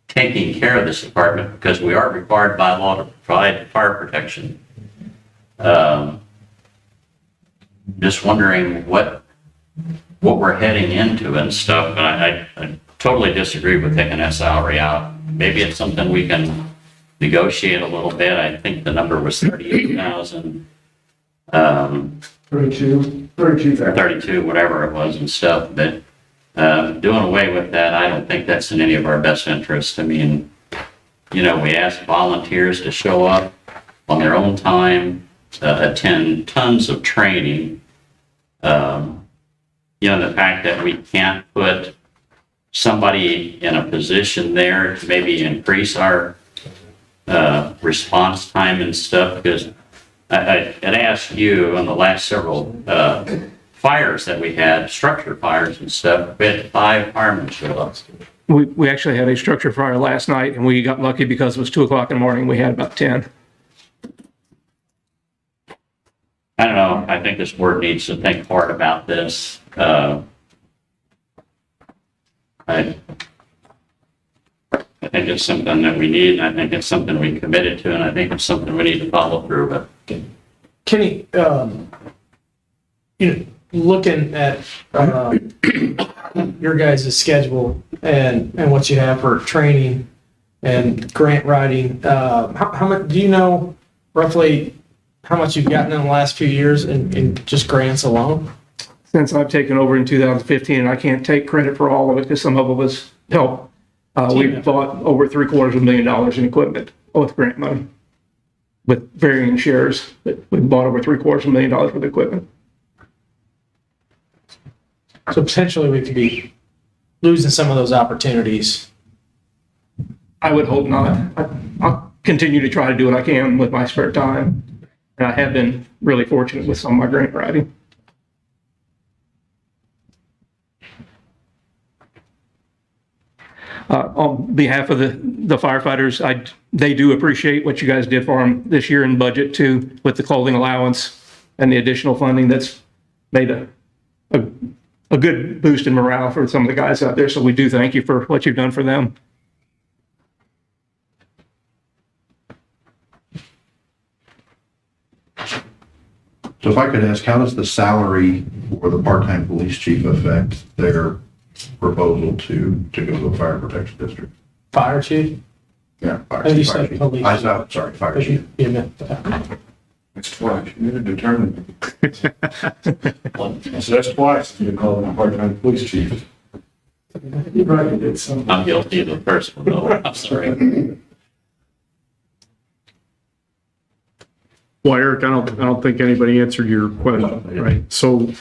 taking care of this department, because we are required by law to provide fire protection, just wondering what we're heading into and stuff. And I totally disagree with taking that salary out. Maybe it's something we can negotiate a little bit. I think the number was 38,000. 32, whatever it was and stuff. But doing away with that, I don't think that's in any of our best interest. I mean, you know, we ask volunteers to show up on their own time, attend tons of training. You know, the fact that we can't put somebody in a position there to maybe increase our response time and stuff, because I had asked you on the last several fires that we had, structure fires and stuff, we had 5 firemen show up. We actually had a structure fire last night, and we got lucky because it was 2 o'clock in the morning. We had about 10. I don't know, I think this board needs to think hard about this. I think it's something that we need, and I think it's something we committed to, and I think it's something we need to follow through with. Kenny, looking at your guys' schedule and what you have for training and grant writing, how much, do you know roughly how much you've gotten in the last few years in just grants alone? Since I've taken over in 2015, and I can't take credit for all of it because some of it was help. We've bought over $750,000 in equipment with grant money, with varying shares. But we've bought over $750,000 worth of equipment. So potentially we could be losing some of those opportunities. I would hope not. I'll continue to try to do what I can with my spare time. And I have been really fortunate with some of my grant writing. On behalf of the firefighters, they do appreciate what you guys did for them this year in budget too, with the clothing allowance and the additional funding. That's made a good boost in morale for some of the guys out there. So we do thank you for what you've done for them. So if I could ask, how does the salary for the part-time police chief affect their proposal to go to a fire protection district? Fire chief? Yeah. Fire Oh, you chief, said fire chief. police. Sorry, fire chief. You meant that. That's twice. You need to determine. So that's twice you call him a part-time police chief. You're right, it's I'm guilty of the first one, though. I'm sorry. Well, Eric, I don't think anybody answered your question, right? So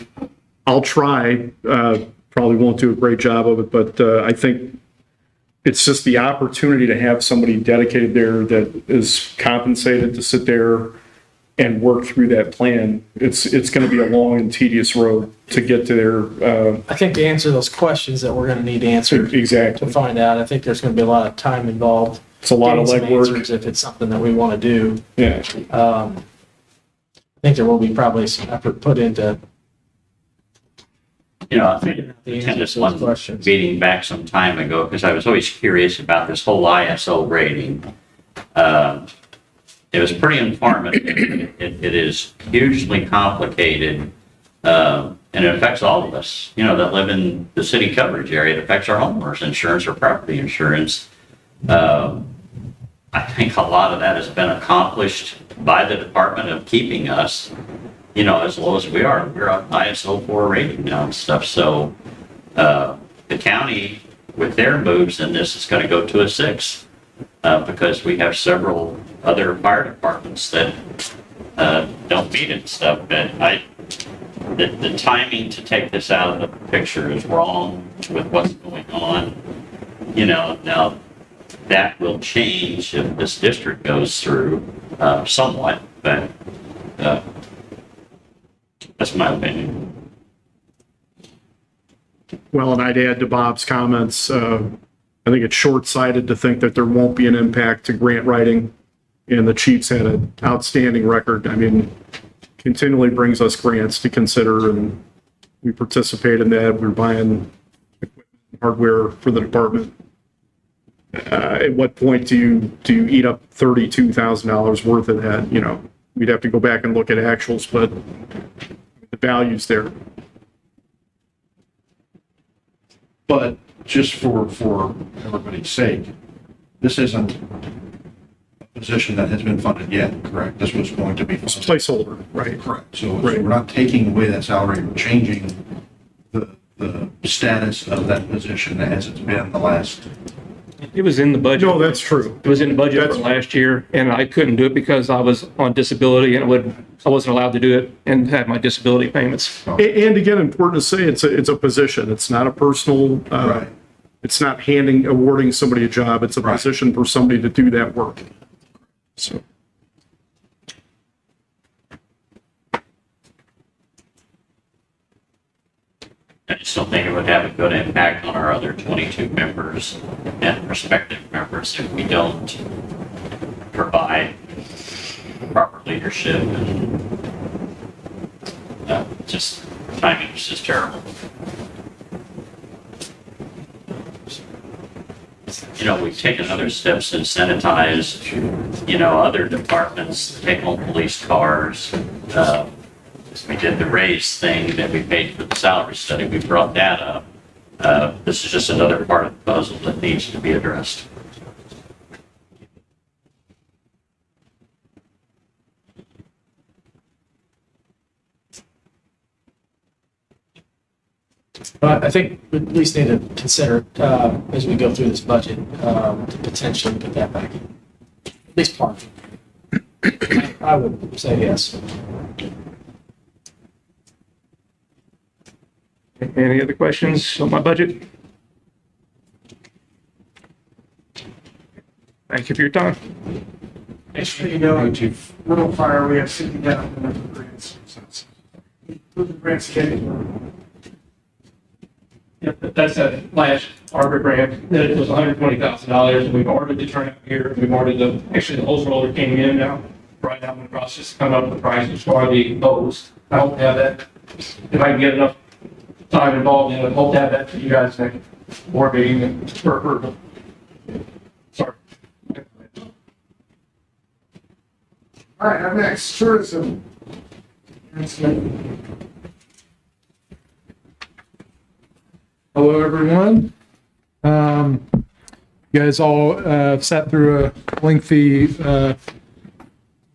I'll try, probably won't do a great job of it, but I think it's just the opportunity to have somebody dedicated there that is compensated to sit there and work through that plan. It's going to be a long and tedious road to get to there. I think to answer those questions that we're going to need answered Exactly. to find out, I think there's going to be a lot of time involved. It's a lot of Getting some legwork. answers if it's something that we want to do. Yeah. I think there will be probably some effort put into I figuring out the attended answers to those one questions. meeting back some time ago because I was always curious about this whole ISO rating. It was pretty informative. It is hugely complicated, and it affects all of us, that live in the city coverage area. It affects our homeowners insurance or property insurance. I think a lot of that has been accomplished by the Department of keeping us, as low as we are. We're on ISO 4 rating now and stuff. So the county, with their moves in this, is going to go to a 6 because we have several other fire departments that don't meet it and stuff. But the timing to take this out of the picture is wrong with what's going on. Now that will change if this district goes through somewhat, but that's my opinion. Well, and I'd add to Bob's comments, I think it's short-sighted to think that there won't be an impact to grant writing. And the chief's had an outstanding record. I mean, continually brings us grants to consider, and we participate in that. We're buying hardware for the department. At what point do you eat up $32,000 worth of that? We'd have to go back and look at actuals, but the value's there. But just for everybody's sake, this isn't a position that has been funded yet, correct? This was going to be It's a funded. placeholder, right? Correct. So we're not taking away that salary, we're changing the status of that position as it's been the last. It was in the budget. No, that's true. It was in the budget for last year, and I couldn't do it because I was on disability and I wasn't allowed to do it and had my disability payments. And again, important to say, it's a position. It's not a personal, Right. it's not awarding somebody a job. It's a Right. position for somebody to do that work. So. still think it would have a good impact on our other 22 members and prospective members if we don't provide proper leadership and just timing is just terrible. You know, we've taken other steps to incentivize, other departments, take home police cars. We did the raise thing that we paid for the salary study. We brought that up. This is just another part of the puzzle that needs to be addressed. But I think we at least need to consider, as we go through this budget, to potentially put that back in. At least part. I would say yes. Any other questions on my budget? Thank you for your time. Little fire we have sitting down in the grants. Who's the grants getting? Yep, that's a last Arbor grant, that it was $120,000, we've ordered the turnout gear, we've ordered actually the hose roller came in now. Right now, I'm in the process of coming up with the prices for the hose. I hope to have that, if I can get enough time involved in it, I hope to have that for you guys next board meeting and for approval. Sorry. All right, up next, tourism. Hello, everyone. You guys all sat through a lengthy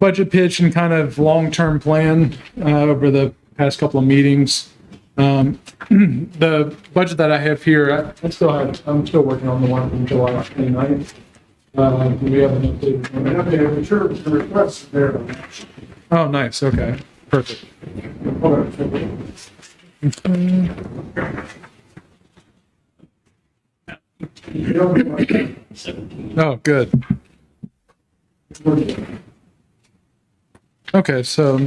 budget pitch and kind of long-term plan over the past couple of meetings. The budget that I have here, I'm still working on the one from July 29th. We have an updated one. Requests there. Oh, nice. Okay, perfect. Oh, good. Okay, so,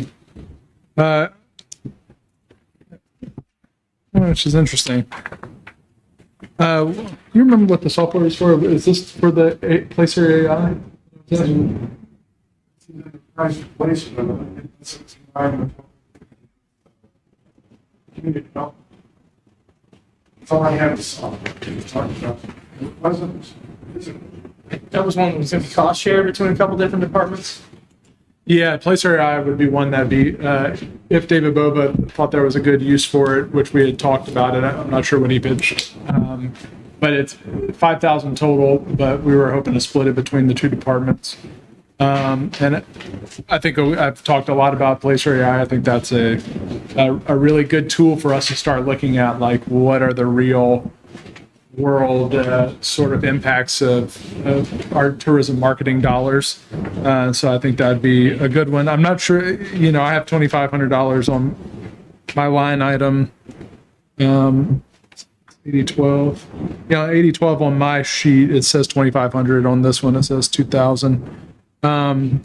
which is interesting. You remember what the software is for? Is this for the Place Area AI? Community development. That's all I have to talk about. It wasn't. That was one that was going to be cost share between a couple different departments. Yeah, Place Area AI would be one that'd be, if David Boba thought there was a good use for it, which we had talked about it. I'm not sure what he pitched. But it's 5,000 total, but we were hoping to split it between the two departments. And I think I've talked a lot about Place Area AI. I think that's a really good tool for us to start looking at, like, what are the real world sort of impacts of our tourism marketing dollars. So I think that'd be a good one. I'm not sure, I have $2,500 on my line item. 8012. 8012 on my sheet, it says 2,500. On this one, it says 2,000. So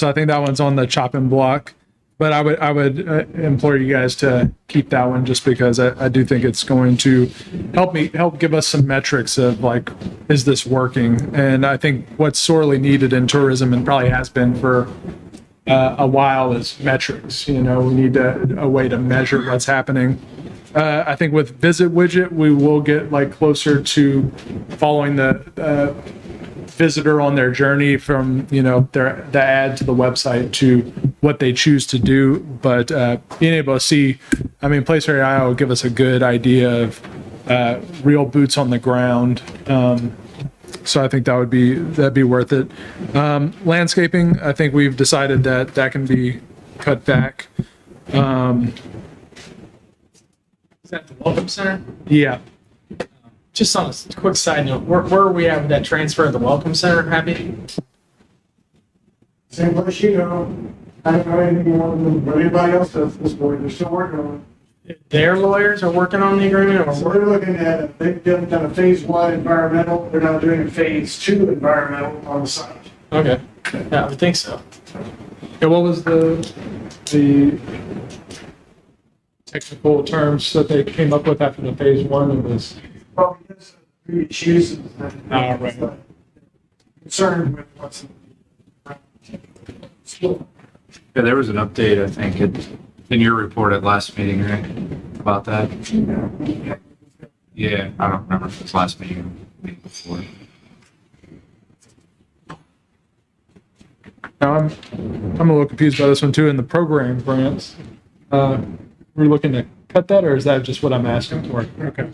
I think that one's on the chopping block. But I would implore you guys to keep that one, just because I do think it's going to help give us some metrics of, like, is this working? And I think what's sorely needed in tourism, and probably has been for a while, is metrics. We need a way to measure what's happening. I think with Visit Widget, we will get, like, closer to following the visitor on their journey from, the ad to the website to what they choose to do. But being able to see, Place Area AI will give us a good idea of real boots on the ground. So I think that'd be worth it. Landscaping, I think we've decided that can be cut back. Is that the Welcome Center? Yeah. Just on a quick side note, where are we at with that transfer of the Welcome Center, Happy? Same place I don't know anything more than what anybody else does at this point. They're still working on it. Their lawyers are working on the agreement, or So they're looking at, they've done a phase 1 environmental, they're now doing a phase 2 environmental on the site. Okay. Yeah, I would think so. Yeah, what was the technical terms that they came up with after the phase one of this. Well, because of previous uses, Right. concerned with what's. Yeah, there was an update, I think, in your report at last meeting, right? About that? Yeah, I don't remember if it was last meeting or the meeting before. Now, I'm a little confused by this one too, in the program grants. We're looking to cut that, or is that just what I'm asking for? Okay.